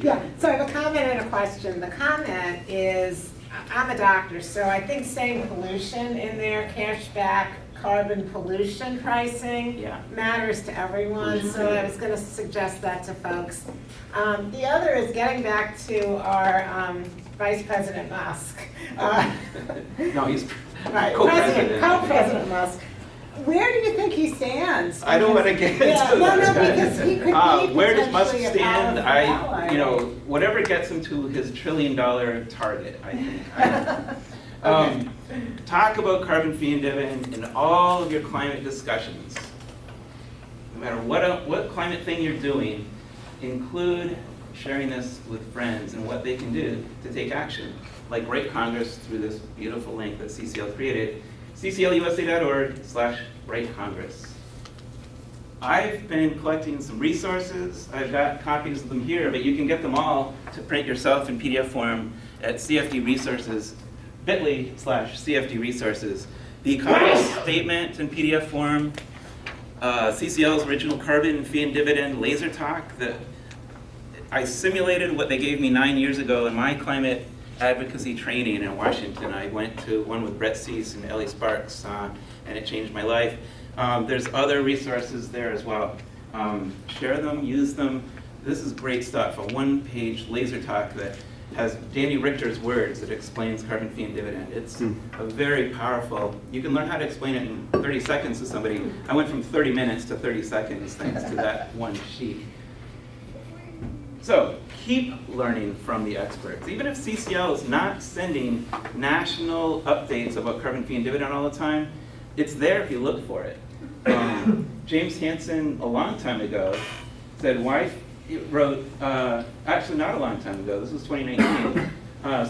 Yeah, so I have a comment and a question. The comment is, I'm a doctor, so I think saying pollution in there, cash back, carbon pollution pricing Yeah. matters to everyone, so I was gonna suggest that to folks. The other is getting back to our Vice President Musk. No, he's Right, co-president. Co-President Musk. Where do you think he stands? I don't want to get into Yeah, no, this. because he could be Where does Musk potentially a stand? powerful ally. Whatever gets him to his $1 trillion target, I think. Talk about carbon fee and dividend in all of your climate discussions. No matter what climate thing you're doing, include sharing this with friends and what they can do to take action. Like write Congress through this beautiful link that CCL created, cclusa.org/write-congress. I've been collecting some resources. I've got copies of them here, but you can get them all to print yourself in PDF form at CFD Resources, bit.ly/CFD Resources. The Economist Statement in PDF form, CCL's original Carbon Fee and Dividend laser talk that I simulated what they gave me 9 years ago in my climate advocacy training in Washington. I went to one with Brett Cease and Ellie Sparks, and it changed my life. There's other resources there as well. Share them, use them. This is great stuff, a one-page laser talk that has Danny Richter's words that explains carbon fee and dividend. It's a very powerful, you can learn how to explain it in 30 seconds to somebody. I went from 30 minutes to 30 seconds thanks to that one sheet. So keep learning from the experts. Even if CCL is not sending national updates about carbon fee and dividend all the time, it's there if you look for it. James Hansen, a long time ago, said, he wrote, actually not a long time ago, this was 2019,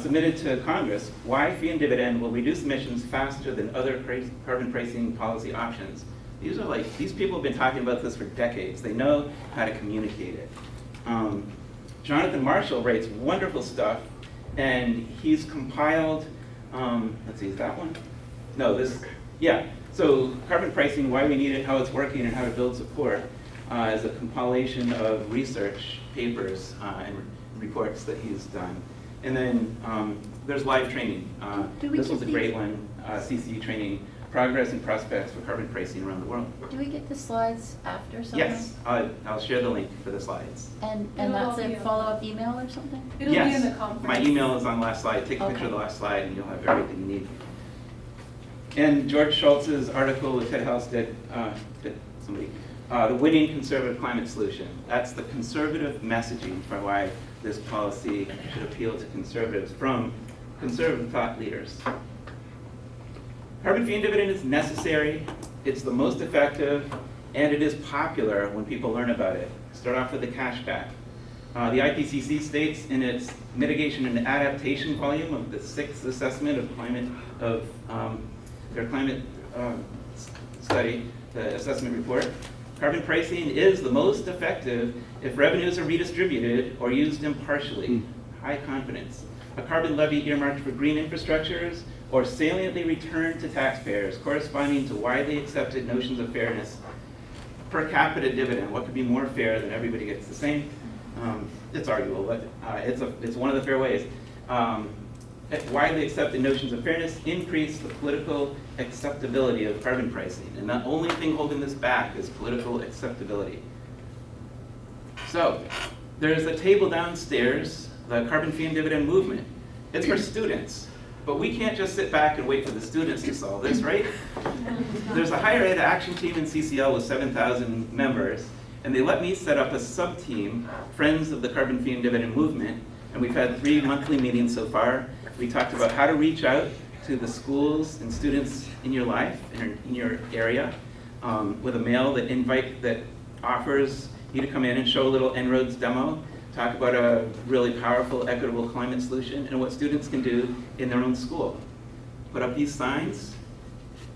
submitted to Congress, why fee and dividend will reduce emissions faster than other carbon pricing policy options. These people have been talking about this for decades. They know how to communicate it. Jonathan Marshall writes wonderful stuff, and he's compiled, let's see, is that one? No, so carbon pricing, why we need it, how it's working, and how to build support is a compilation of research papers and reports that he's done. And then there's live training. This was a great one, CCE training, progress and prospects for carbon pricing around the world. Do we get the slides after something? Yes, I'll share the link for the slides. And that's a follow-up email or something? It'll be in the conference. My email is on the last slide. Take a picture of the last slide and you'll have everything you need. And George Schultz's article that Ted House did, the winning conservative climate solution. That's the conservative messaging for why this policy should appeal to conservatives from conservative thought leaders. Carbon fee and dividend is necessary, it's the most effective, and it is popular when people learn about it. Start off with the cashback. The IPCC states in its mitigation and adaptation volume of the 6th assessment of their climate study, the assessment report, carbon pricing is the most effective if revenues are redistributed or used impartially. High confidence. A carbon levy earmarked for green infrastructures or saliently returned to taxpayers corresponding to widely accepted notions of fairness. Per capita dividend, what could be more fair than everybody gets the same? It's arguable, but it's one of the fair ways. Widely accepted notions of fairness increase the political acceptability of carbon pricing. And the only thing holding this back is political acceptability. So there's a table downstairs, the carbon fee and dividend movement. It's for students. But we can't just sit back and wait for the students to solve this, right? There's a higher ed action team in CCL with 7,000 members, and they let me set up a sub-team, Friends of the Carbon Fee and Dividend Movement, and we've had 3 monthly meetings so far. We talked about how to reach out to the schools and students in your life, in your area, with a mail that offers you to come in and show a little En-ROADS demo, talk about a really powerful, equitable climate solution and what students can do in their own school. Put up these signs,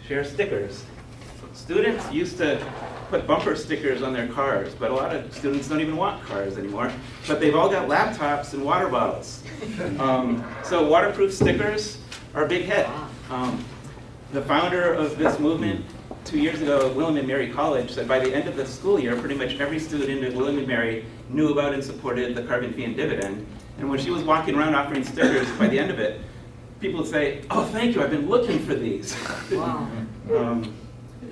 share stickers. Students used to put bumper stickers on their cars, but a lot of students don't even want cars anymore. But they've all got laptops and water bottles. So waterproof stickers are a big hit. The founder of this movement 2 years ago, William and Mary College said by the end of the school year, pretty much every student at William and Mary knew about and supported the carbon fee and dividend. And when she was walking around offering stickers, by the end of it, people would say, "Oh, thank you, I've been looking for these." Wow.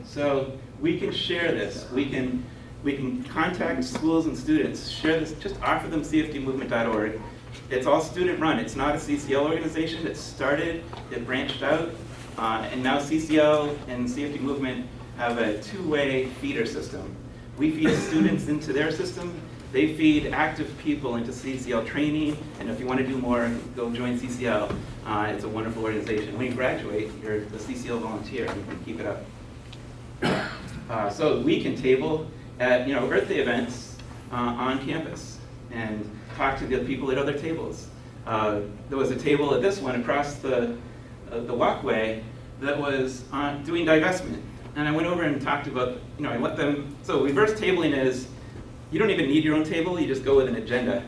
So we can share this. We can contact schools and students, share this, just offer them cfdmovement.org. It's all student run. It's not a CCL organization. It started, it branched out, and now CCL and CFD Movement have a two-way feeder system. We feed students into their system. They feed active people into CCL training, and if you want to do more, go join CCL. It's a wonderful organization. When you graduate, you're the CCL volunteer. You can keep it up. So we can table at Earth Day events on campus and talk to the people at other tables. There was a table at this one across the walkway that was doing divestment. And I went over and talked about, I let them, so reverse tabling is, you don't even need your own table, you just go with an agenda.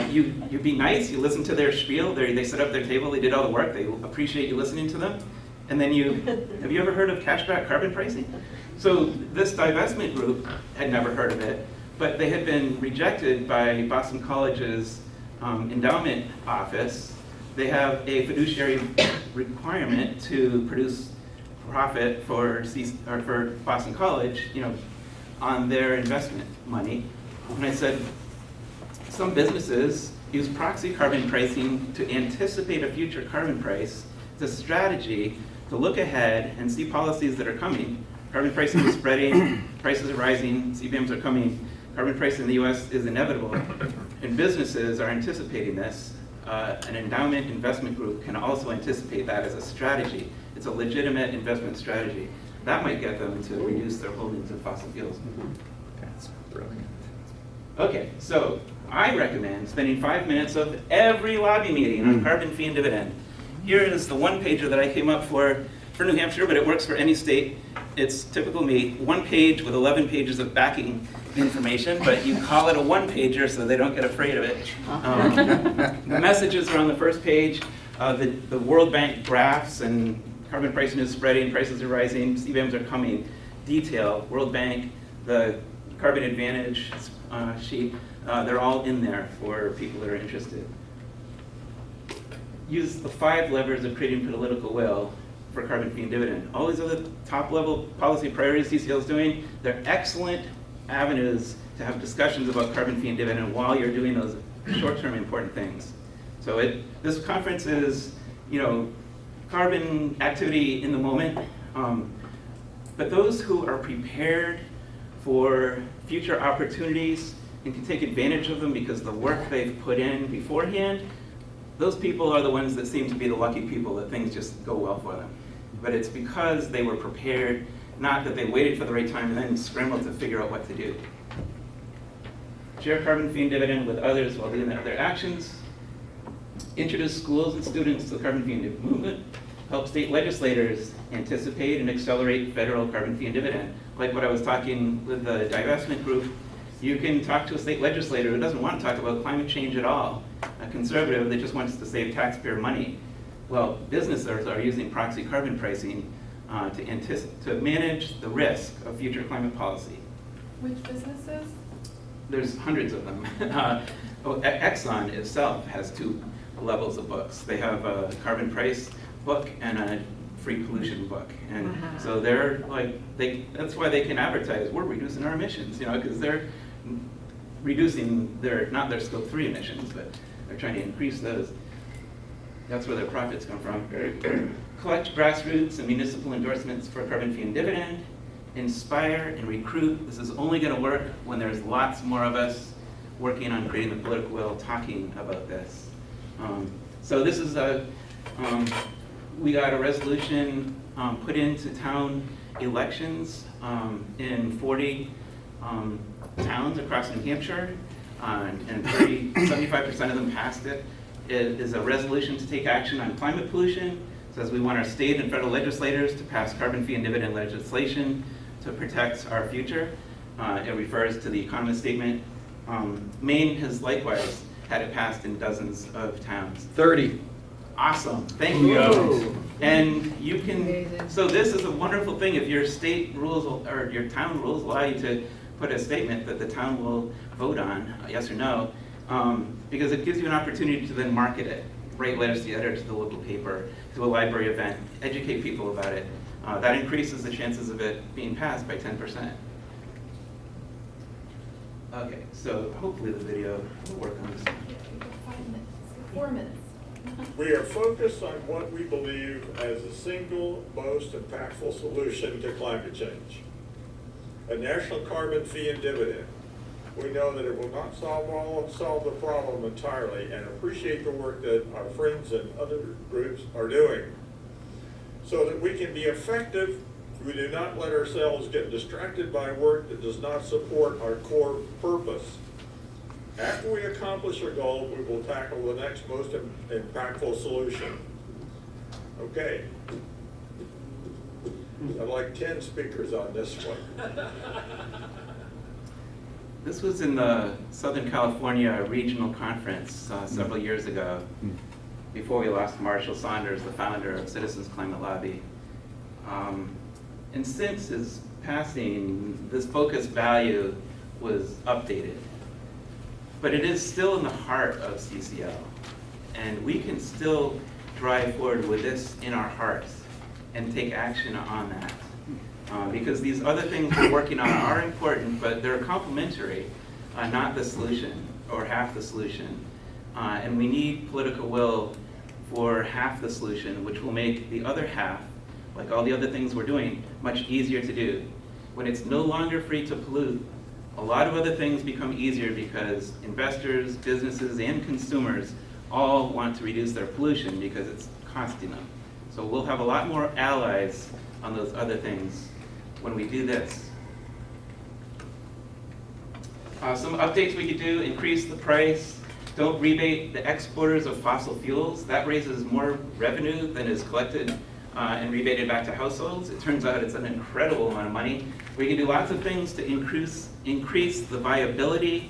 You be nice, you listen to their spiel, they set up their table, they did all the work, they appreciate you listening to them. And then have you ever heard of cashback carbon pricing? So this divestment group had never heard of it, but they had been rejected by Boston College's endowment office. They have a fiduciary requirement to produce profit for Boston College, on their investment money. And I said, some businesses use proxy carbon pricing to anticipate a future carbon price. It's a strategy to look ahead and see policies that are coming. Carbon pricing is spreading, prices are rising, CBAMs are coming. Carbon pricing in the US is inevitable, and businesses are anticipating this. An endowment investment group can also anticipate that as a strategy. It's a legitimate investment strategy. That might get them to reduce their holdings of fossil fuels. That's brilliant. Okay, so I recommend spending 5 minutes of every lobby meeting on carbon fee and dividend. Here is the one-pager that I came up for New Hampshire, but it works for any state. It's typical me, one page with 11 pages of backing information, but you call it a one-pager so they don't get afraid of it. The messages are on the first page. The World Bank graphs and carbon pricing is spreading, prices are rising, CBAMs are coming. Detail, World Bank, the carbon advantage sheet, they're all in there for people that are interested. Use the 5 levers of creating political will for carbon fee and dividend. All these other top-level policy priorities CCL is doing, they're excellent avenues to have discussions about carbon fee and dividend while you're doing those short-term important things. So this conference is, carbon activity in the moment, but those who are prepared for future opportunities and can take advantage of them because the work they've put in beforehand, those people are the ones that seem to be the lucky people that things just go well for them. But it's because they were prepared, not that they waited for the right time and then scrambled to figure out what to do. Share carbon fee and dividend with others while doing their actions. Introduce schools and students to the carbon fee and dividend movement. Help state legislators anticipate and accelerate federal carbon fee and dividend. Like what I was talking with the divestment group, you can talk to a state legislator who doesn't want to talk about climate change at all, a conservative that just wants to save taxpayer money. Well, businesses are using proxy carbon pricing to manage the risk of future climate policy. Which businesses? There's hundreds of them. Exxon itself has 2 levels of books. They have a carbon price book and a free pollution book. And so they're like, that's why they can advertise, we're reducing our emissions, because they're reducing not their scope 3 emissions, but they're trying to increase those. That's where their profits come from. Collect grassroots and municipal endorsements for carbon fee and dividend. Inspire and recruit. This is only going to work when there's lots more of us working on creating the political will, talking about this. So this is we got a resolution put into town elections in 40 towns across New Hampshire, and 75% of them passed it. It is a resolution to take action on climate pollution. It says we want our state and federal legislators to pass carbon fee and dividend legislation to protect our future. It refers to the Economist statement. Maine has likewise had it passed in dozens of towns. 30. Awesome, thank you guys. Whoa. And you can, Amazing. so this is a wonderful thing, if your state rules, or your town rules allow you to put a statement that the town will vote on, yes or no, because it gives you an opportunity to then market it, write letters to the editor, to the local paper, to a library event, educate people about it. That increases the chances of it being passed by 10%. Okay, so hopefully the video will work on this. Yeah, we got 5 minutes, 4 minutes. We are focused on what we believe as the single most impactful solution to climate change. A national carbon fee and dividend. We know that it will not solve the problem entirely, and appreciate the work that our friends and other groups are doing. So that we can be effective, we do not let ourselves get distracted by work that does not support our core purpose. After we accomplish our goal, we will tackle the next most impactful solution. Okay. I'd like 10 speakers on this one. This was in the Southern California Regional Conference several years ago, before we lost Marshall Saunders, the founder of Citizens Climate Lobby. And since his passing, this focus value was updated. But it is still in the heart of CCL. And we can still drive forward with this in our hearts and take action on that. Because these other things we're working on are important, but they're complementary, not the solution or half the solution. And we need political will for half the solution, which will make the other half, like all the other things we're doing, much easier to do. When it's no longer free to pollute, a lot of other things become easier because investors, businesses, and consumers all want to reduce their pollution because it's costing them. So we'll have a lot more allies on those other things when we do this. Some updates we could do: increase the price, don't rebate the exporters of fossil fuels. That raises more revenue than is collected and rebated back to households. It turns out it's an incredible amount of money. We can do lots of things to increase the viability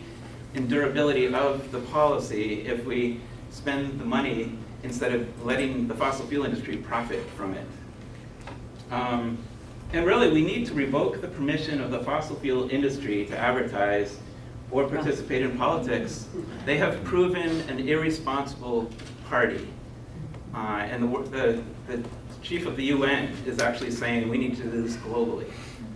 and durability of the policy if we spend the money instead of letting the fossil fuel industry profit from it. And really, we need to revoke the permission of the fossil fuel industry to advertise or participate in politics. They have proven an irresponsible party. And the chief of the UN is actually saying we need to do this globally.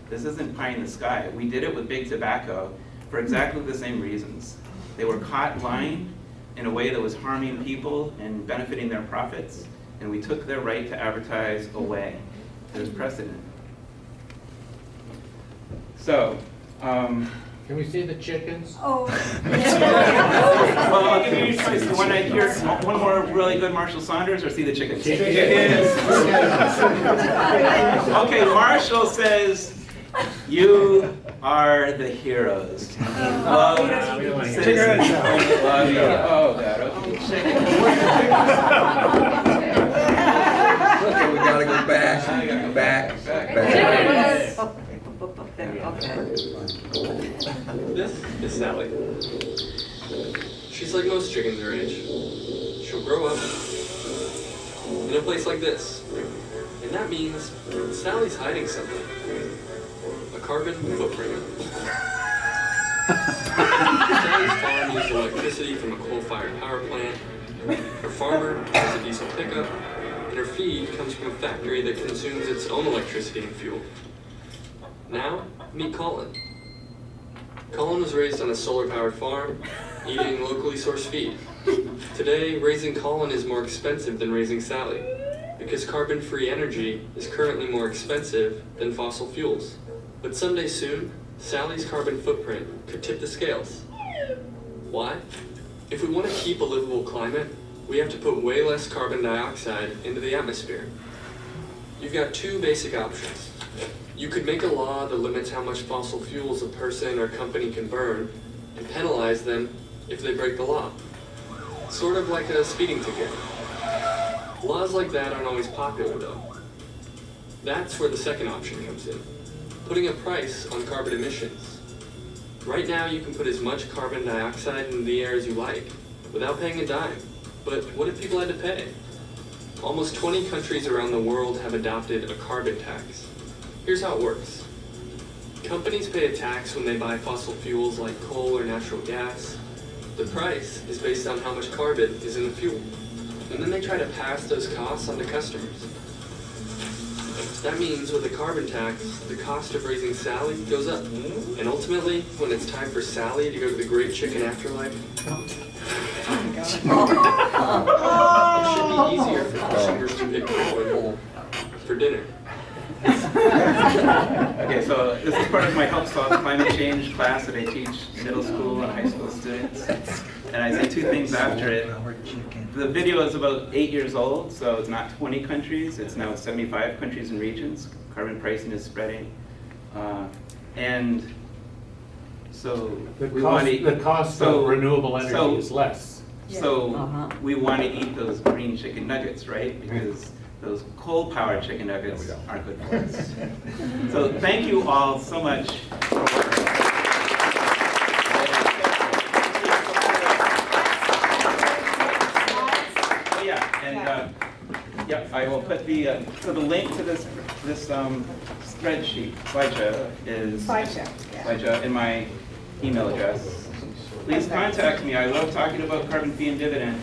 This isn't pie in the sky. We did it with big tobacco for exactly the same reasons. They were caught lying in a way that was harming people and benefiting their profits, and we took their right to advertise away. There's precedent. So, Can we see the chickens? Oh. well, I'll give you your choice. You want to hear one more really good Marshall Saunders or see the chickens? Chickens. Okay, Marshall says, you are the heroes. Love citizens. Love you. Oh, God. Okay, chickens. Okay, we gotta go back. This is Sally. She's like most chickens her age. She'll grow up in a place like this. And that means Sally's hiding something. A carbon footprint. Sally's farm uses electricity from a coal-fired power plant. Her farmer has a diesel pickup. And her feed comes from a factory that consumes its own electricity and fuel. Now, meet Colin. Colin was raised on a solar-powered farm, eating locally sourced feed. Today, raising Colin is more expensive than raising Sally, because carbon-free energy is currently more expensive than fossil fuels. But someday soon, Sally's carbon footprint could tip the scales. Why? If we want to keep a livable climate, we have to put way less carbon dioxide into the atmosphere. You've got two basic options. You could make a law that limits how much fossil fuels a person or company can burn and penalize them if they break the law. Sort of like a speeding ticket. Laws like that aren't always popular though. That's where the second option comes in. Putting a price on carbon emissions. Right now you can put as much carbon dioxide into the air as you like without paying a dime. But what if people had to pay? Almost 20 countries around the world have adopted a carbon tax. Here's how it works. Companies pay a tax when they buy fossil fuels like coal or natural gas. The price is based on how much carbon is in the fuel. And then they try to pass those costs on to customers. That means with a carbon tax, the cost of raising Sally goes up. And ultimately, when it's time for Sally to go to the great chicken afterlife, it should be easier for consumers to pick corn for dinner. Okay, so this is part of my Help Solve Climate Change class that I teach middle school and high school students. And I say two things after it. The video is about 8 years old, so it's not 20 countries. It's now 75 countries and regions. Carbon pricing is spreading. And so the cost of renewable energy is less. So we want to eat those green chicken nuggets, right? Because those coal-powered chicken nuggets aren't good for us. So thank you all so much for working. Oh yeah, and yeah, I will put the so the link to this spreadsheet slideshow is slideshow in my email address. Please contact me. I love talking about carbon fee and dividend.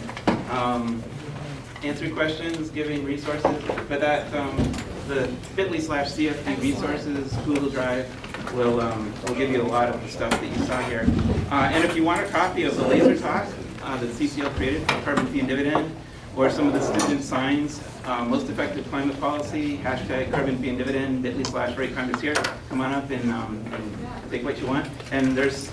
Answering questions, giving resources, but that the bit.ly/CFD resources Google Drive will give you a lot of the stuff that you saw here. And if you want a copy of the laser talk that CCL created for carbon fee and dividend, or some of the student signs, most effective climate policy, #carbon fee and dividend, bit.ly/rate Congress here. Come on up and take what you want. And there's